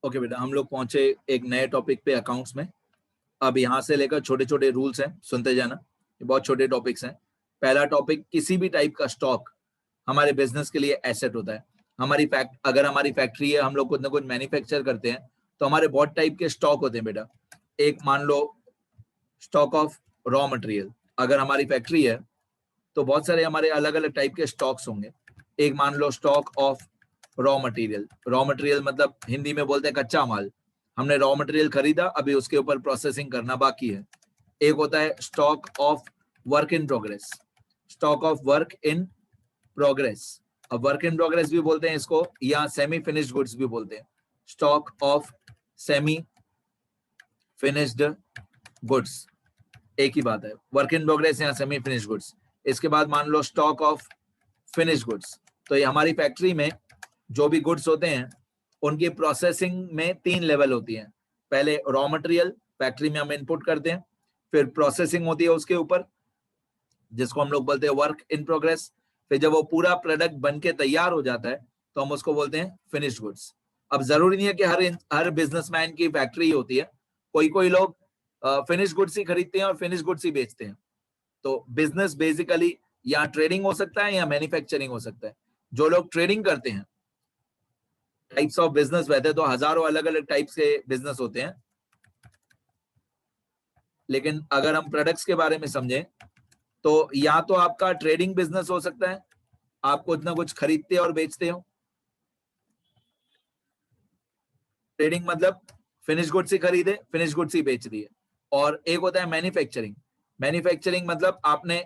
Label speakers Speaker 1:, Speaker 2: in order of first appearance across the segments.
Speaker 1: Okay बेटा, हम लोग पहुंचे एक नए टॉपिक पे, अकाउंट्स में। अब यहाँ से लेकर छोटे छोटे रूल्स हैं, सुनते जाना। ये बहुत छोटे टॉपिक्स हैं। पहला टॉपिक, किसी भी टाइप का स्टॉक हमारे बिजनेस के लिए एसेट होता है। अगर हमारी फैक्ट्री है, हम लोग कुछ ना कुछ मैन्युफैक्चर करते हैं, तो हमारे बहुत टाइप के स्टॉक होते हैं बेटा। एक मान लो स्टॉक ऑफ रॉ मटेरियल। अगर हमारी फैक्ट्री है तो बहुत सारे हमारे अलग अलग टाइप के स्टॉक्स होंगे। एक मान लो stock of raw material. Raw material मतलब हिंदी में बोलते हैं कच्चा माल। हमने रॉ मटेरियल खरीदा, अभी उसके ऊपर प्रोसेसिंग करना बाकी है। एक होता है stock of work in progress. Stock of work in progress, अब वर्क इन प्रोग्रेस भी बोलते हैं इसको, या सेमी फिनिश्ड गुड्स भी बोलते हैं। Stock of semi finished goods एक ही बात है, वर्क इन प्रोग्रेस या सेमी फिनिश्ड गुड्स। इसके बाद मान लो स्टॉक ऑफ फिनिश्ड गुड्स। तो ये हमारी फैक्ट्री में जो भी गुड्स होते हैं उनकी प्रोसेसिंग में 3 लेवल होती हैं। पहले रॉ मटेरियल फैक्ट्री में हम इनपुट करते हैं, फिर प्रोसेसिंग होती है उसके ऊपर, जिसको हम लोग बोलते हैं वर्क इन प्रोग्रेस। फिर जब वो पूरा प्रोडक्ट बन के तैयार हो जाता है तो हम उसको बोलते हैं फिनिश्ड गुड्स। अब जरूरी नहीं है कि हर बिजनेसमैन की फैक्ट्री होती है। कोई लोग फिनिश गुड्स ही खरीदते हैं और फिनिश गुड्स ही बेचते हैं। तो बिजनेस बेसिकली या ट्रेडिंग हो सकता है या मैन्युफैक्चरिंग हो सकता है। जो लोग ट्रेडिंग करते हैं, टाइप्स ऑफ बिजनेस, वैसे तो हजारों अलग अलग टाइप्स के बिजनेस होते हैं, लेकिन अगर हम प्रोडक्ट्स के बारे में समझें तो या तो आपका ट्रेडिंग बिजनेस हो सकता है, आप कुछ ना कुछ खरीदते और बेचते हो। ट्रेडिंग मतलब फिनिश गुड्स ही खरीदे, फिनिश गुड्स ही बेच दिए। और एक होता है मैन्युफैक्चरिंग। मैन्युफैक्चरिंग मतलब आपने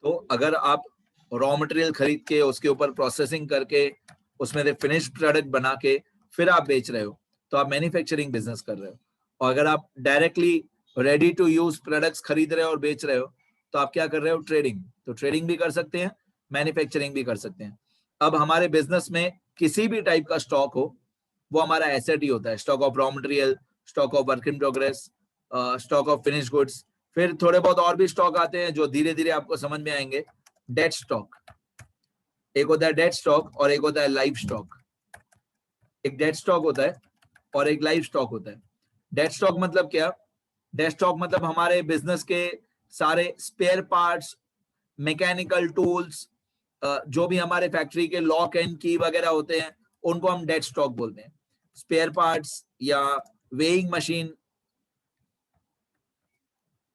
Speaker 1: तो अगर आप रॉ मटेरियल खरीद के उसके ऊपर प्रोसेसिंग करके उसमें से फिनिश प्रोडक्ट बना के फिर आप बेच रहे हो, तो आप मैन्युफैक्चरिंग बिजनेस कर रहे हो। और अगर आप directly ready to use products खरीद रहे हो और बेच रहे हो, तो आप क्या कर रहे हो, ट्रेडिंग। तो ट्रेडिंग भी कर सकते हैं, मैन्युफैक्चरिंग भी कर सकते हैं। अब हमारे बिजनेस में किसी भी टाइप का स्टॉक हो, वो हमारा एसेट ही होता है। Stock of raw material, stock of work in progress, stock of finish goods. फिर थोड़े बहुत और भी स्टॉक आते हैं जो धीरे धीरे आपको समझ में आएंगे। डेट स्टॉक, एक होता है डेट स्टॉक और एक होता है लाइव स्टॉक। एक डेट स्टॉक होता है और एक लाइव स्टॉक होता है। डेट स्टॉक मतलब क्या? डेट स्टॉक मतलब हमारे बिजनेस के सारे स्पेयर पार्ट्स, मैकेनिकल टूल्स, जो भी हमारे फैक्ट्री के लॉक एंड की वगैरह होते हैं, उनको हम डेट स्टॉक बोलते हैं। स्पेयर पार्ट्स या weighing machine,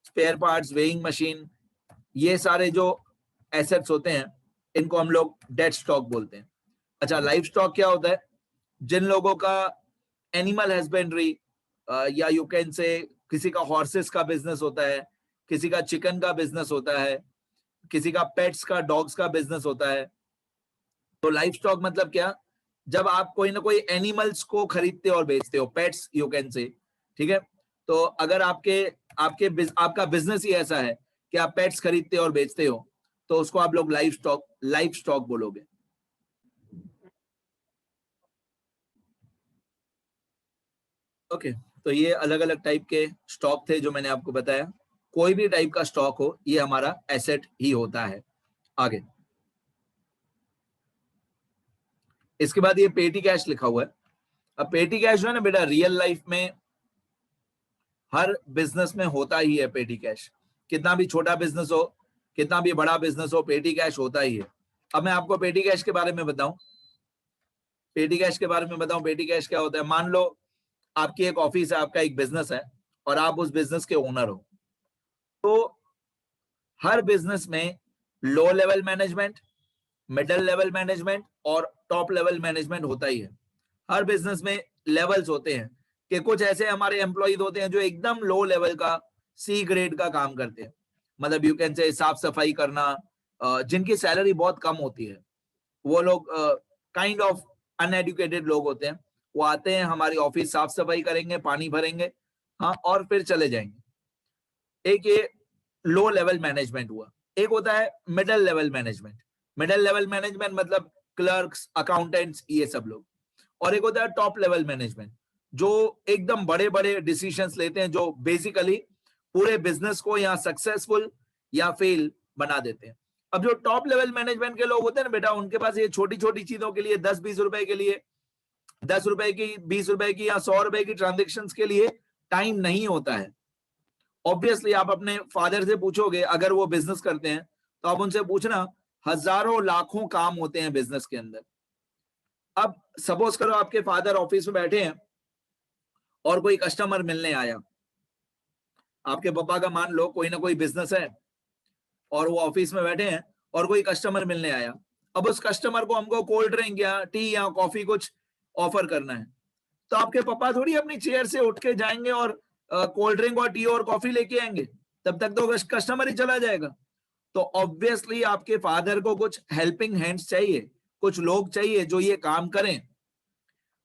Speaker 1: spare parts, weighing machine, ये सारे जो एसेट्स होते हैं इनको हम लोग डेट स्टॉक बोलते हैं। अच्छा, लाइव स्टॉक क्या होता है? जिन लोगों का एनिमल हस्बेंड्री या यू कैन से किसी का हॉर्सेस का बिजनेस होता है, किसी का चिकन का बिजनेस होता है, किसी का पेट्स का, डॉग्स का बिजनेस होता है। तो लाइव स्टॉक मतलब क्या? जब आप कोई ना कोई एनिमल्स को खरीदते और बेचते हो, पेट्स यू कैन से, ठीक है। तो अगर आपका बिजनेस ही ऐसा है कि आप पेट्स खरीदते और बेचते हो, तो उसको आप लोग लाइव स्टॉक बोलोगे। ओके, तो ये अलग अलग टाइप के स्टॉक थे जो मैंने आपको बताया। कोई भी टाइप का स्टॉक हो, ये हमारा एसेट ही होता है। आगे इसके बाद ये पेटी कैश लिखा हुआ है। अब पेटी कैश जो है ना बेटा, रियल लाइफ में हर बिजनेस में होता ही है पेटी कैश। कितना भी छोटा बिजनेस हो, कितना भी बड़ा बिजनेस हो, पेटी कैश होता ही है। अब मैं आपको पेटी कैश के बारे में बताऊं, पेटी कैश क्या होता है। मान लो आपकी एक ऑफिस है, आपका एक बिजनेस है और आप उस बिजनेस के ओनर हो। तो हर बिजनेस में low level management, middle level management और टॉप लेवल मैनेजमेंट होता ही है। हर बिजनेस में लेवल्स होते हैं कि कुछ ऐसे हमारे एम्प्लॉयज होते हैं जो एकदम लो लेवल का, सी ग्रेड का काम करते हैं। मतलब यू कैन से साफ सफाई करना, जिनकी सैलरी बहुत कम होती है। वो लोग काइंड ऑफ अनएडुकेटेड लोग होते हैं। वो आते हैं हमारी ऑफिस, साफ सफाई करेंगे, पानी भरेंगे, हाँ, और फिर चले जाएंगे। एक ये लो लेवल मैनेजमेंट हुआ। एक होता है middle level management. Middle level management मतलब क्लर्क्स, अकाउंटेंट्स, ये सब लोग। और एक होता है टॉप लेवल मैनेजमेंट, जो एकदम बड़े बड़े डिसीजंस लेते हैं, जो बेसिकली पूरे बिजनेस को या सक्सेसफुल या फेल बना देते हैं। अब जो टॉप लेवल मैनेजमेंट के लोग होते हैं ना बेटा, उनके पास ये छोटी छोटी चीजों के लिए 10-20 रुपए के लिए, 10 रुपए की, 20 रुपए की या 100 रुपए की ट्रांजेक्शन्स के लिए टाइम नहीं होता है। ऑब्वियसली आप अपने फादर से पूछोगे, अगर वो बिजनेस करते हैं तो आप उनसे पूछना, हजारों लाखों काम होते हैं बिजनेस के अंदर। अब सपोज करो आपके फादर ऑफिस में बैठे हैं और कोई कस्टमर मिलने आया। आपके पापा का मान लो कोई ना कोई बिजनेस है और वो ऑफिस में बैठे हैं और कोई कस्टमर मिलने आया। अब उस कस्टमर को हमको कोल्ड ड्रिंक या टी या कॉफी कुछ ऑफर करना है, तो आपके पापा थोड़ी अपनी चेयर से उठ के जाएंगे और कोल्ड ड्रिंक और टी और कॉफी लेके आएंगे, तब तक तो कस्टमर ही चला जाएगा। तो ऑब्वियसली आपके फादर को कुछ हेल्पिंग हैंड्स चाहिए, कुछ लोग चाहिए जो ये काम करें।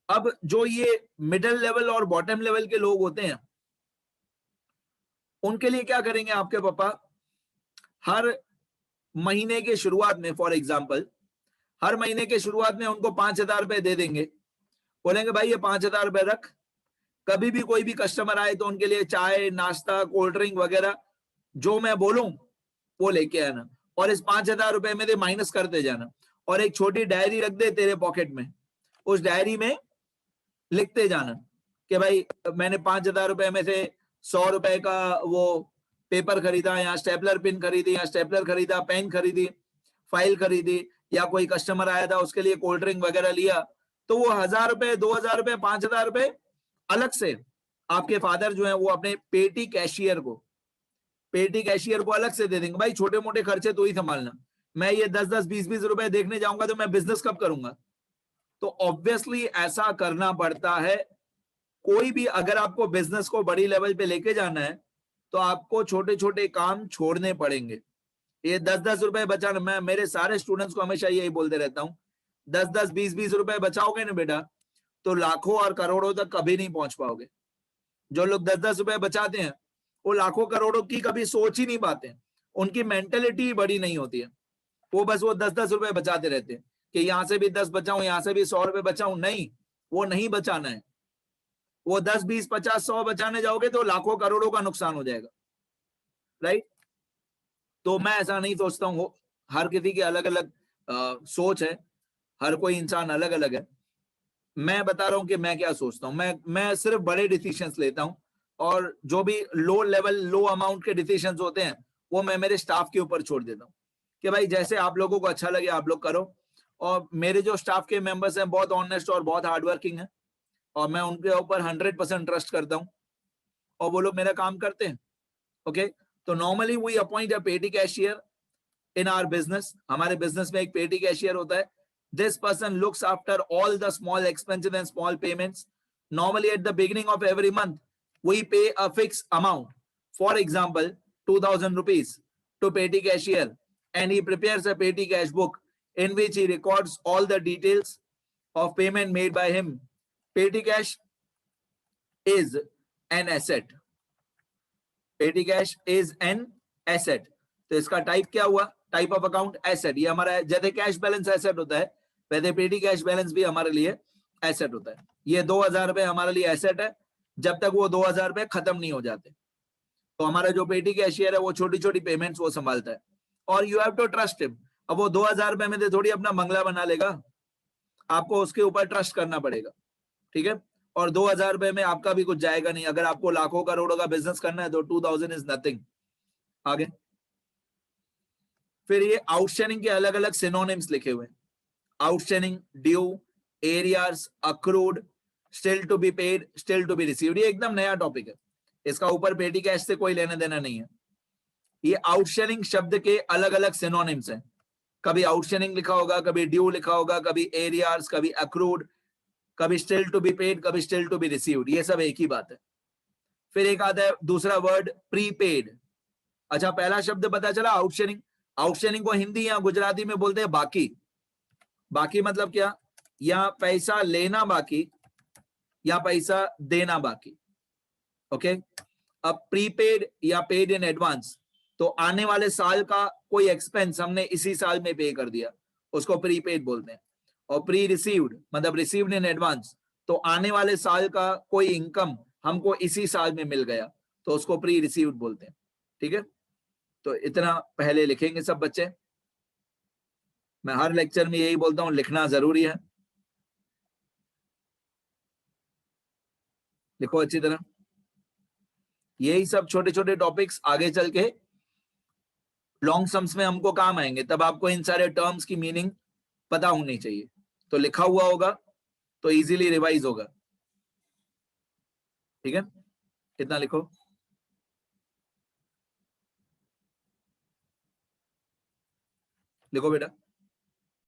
Speaker 1: अब जो ये मिडिल लेवल और बॉटम लेवल के लोग होते हैं, उनके लिए क्या करेंगे आपके पापा, हर महीने के शुरुआत में, फॉर एग्जाम्पल हर महीने के शुरुआत में उनको 5,000 रुपए दे देंगे। बोलेंगे भाई ये 5,000 रुपए रख, कभी भी कोई भी कस्टमर आए तो उनके लिए चाय, नाश्ता, कोल्ड ड्रिंक वगैरह जो मैं बोलूं वो लेके आना, और इस 5,000 रुपए में से माइनस करते जाना, और एक छोटी डायरी रख दे तेरे पॉकेट में, उस डायरी में लिखते जाना कि भाई मैंने 5,000 रुपए में से 100 रुपए का वो पेपर खरीदा, या स्टेपलर पिन खरीदी, या स्टेपलर खरीदा, पेन खरीदी, फाइल खरीदी, या कोई कस्टमर आया था उसके लिए कोल्ड ड्रिंक वगैरह लिया, तो वो 1,000 रुपए, 2,000 रुपए, 5,000 रुपए अलग से आपके फादर जो है वो अपने पेटी कैशियर को अलग से दे देंगे। भाई छोटे मोटे खर्चे तो ही संभालना, मैं ये 10-10, 20-20 रुपए देखने जाऊंगा तो मैं बिजनेस कब करूंगा। तो ऑब्वियसली ऐसा करना पड़ता है। कोई भी अगर आपको बिजनेस को बड़ी लेवल पे लेके जाना है तो आपको छोटे छोटे काम छोड़ने पड़ेंगे। ये 10-10 रुपए बचाना, मैं मेरे सारे स्टूडेंट्स को हमेशा यही बोलते रहता हूँ, 10-10, 20-20 रुपए बचाओगे ना बेटा, तो लाखों और करोड़ों तक कभी नहीं पहुंच पाओगे। जो लोग 10-10 रुपए बचाते हैं वो लाखों करोड़ों की कभी सोच ही नहीं पाते, उनकी मेंटेलिटी बड़ी नहीं होती है। वो बस वो 10-10 रुपए बचाते रहते हैं कि यहां से भी 10 बचाऊं, यहां से भी 100 रुपए बचाऊं। नहीं, वो नहीं बचाना है। वो 10, 20, 50, 100 बचाने जाओगे तो लाखों करोड़ों का नुकसान हो जाएगा, राइट। तो मैं ऐसा नहीं सोचता हूँ, हर किसी की अलग अलग सोच है, हर कोई इंसान अलग अलग है। मैं बता रहा हूँ कि मैं क्या सोचता हूँ। मैं सिर्फ बड़े डिसीजंस लेता हूँ, और जो भी लो लेवल, लो अमाउंट के डिसीजंस होते हैं वो मैं मेरे स्टाफ के ऊपर छोड़ देता हूँ कि भाई जैसे आप लोगों को अच्छा लगे आप लोग करो। और मेरे जो स्टाफ के मेंबर्स हैं बहुत ऑनेस्ट और बहुत हार्डवर्किंग है, और मैं उनके ऊपर 100% ट्रस्ट करता हूँ, और वो लोग मेरा काम करते हैं। ओके, तो नॉर्मली वी अपॉइंट अ पेटी कैशियर इन आवर बिजनेस। हमारे बिजनेस में एक पेटी कैशियर होता है। This person looks after all the small expenses and small payments. Normally at the beginning of every month, we pay a fixed amount. For example, 2,000 rupees to petty cashier, and he prepares a petty cash book in which he records all the details of payment made by him. Petty cash is an asset. Petty cash is an asset. तो इसका type क्या हुआ? Type of account asset. ये हमारा जैसे cash balance asset होता है, वैसे पेटी कैश बैलेंस भी हमारे लिए एसेट होता है। ये 2,000 रुपए हमारे लिए एसेट है जब तक वो 2,000 रुपए खत्म नहीं हो जाते। तो हमारा जो पेटी कैशियर है वो छोटी छोटी पेमेंट्स वो संभालता है, और you have to trust him. अब वो 2,000 रुपए में से थोड़ी अपना बंगला बना लेगा, आपको उसके ऊपर ट्रस्ट करना पड़ेगा, ठीक है। और 2,000 रुपए में आपका भी कुछ जाएगा नहीं। अगर आपको लाखों करोड़ों का बिजनेस करना है तो 2,000 इज नथिंग। आगे फिर ये आउटस्टैंडिंग के अलग अलग सिनोनिम्स लिखे हुए हैं। Outstanding, due, arrears, accrued, still to be paid, still to be received. ये एकदम नया टॉपिक है, इसका ऊपर पेटी कैश से कोई लेना देना नहीं है। ये आउटस्टैंडिंग शब्द के अलग अलग सिनोनिम्स हैं। कभी आउटस्टैंडिंग लिखा होगा, कभी ड्यू लिखा होगा, कभी एरियर्स, कभी अक्रूड, कभी स्टिल टू बी पेड, कभी स्टिल टू बी रिसीव्ड। ये सब एक ही बात है। फिर एक आता है दूसरा वर्ड, प्रीपेड। अच्छा, पहला शब्द पता चला आउटस्टैंडिंग। आउटस्टैंडिंग को हिंदी या गुजराती में बोलते हैं बाकी। बाकी मतलब क्या? या पैसा लेना बाकी या पैसा देना बाकी। ओके, अब प्रीपेड या पेड इन एडवांस, तो आने वाले साल का कोई एक्सपेंस हमने इसी साल में पे कर दिया, उसको प्रीपेड बोलते हैं। और प्री रिसीव्ड मतलब रिसीव्ड इन एडवांस, तो आने वाले साल का कोई इनकम हमको इसी साल में मिल गया, तो उसको प्री रिसीव्ड बोलते हैं। ठीक है, तो इतना पहले लिखेंगे सब बच्चे। मैं हर लेक्चर में यही बोलता हूं, लिखना जरूरी है, लिखो अच्छी तरह। यही सब छोटे छोटे टॉपिक्स आगे चल के लॉन्ग सम्स में हमको काम आएंगे, तब आपको इन सारे टर्म्स की मीनिंग पता होनी चाहिए। तो लिखा हुआ होगा तो इजीली रिवाइज होगा। ठीक है, कितना लिखो। लिखो बेटा।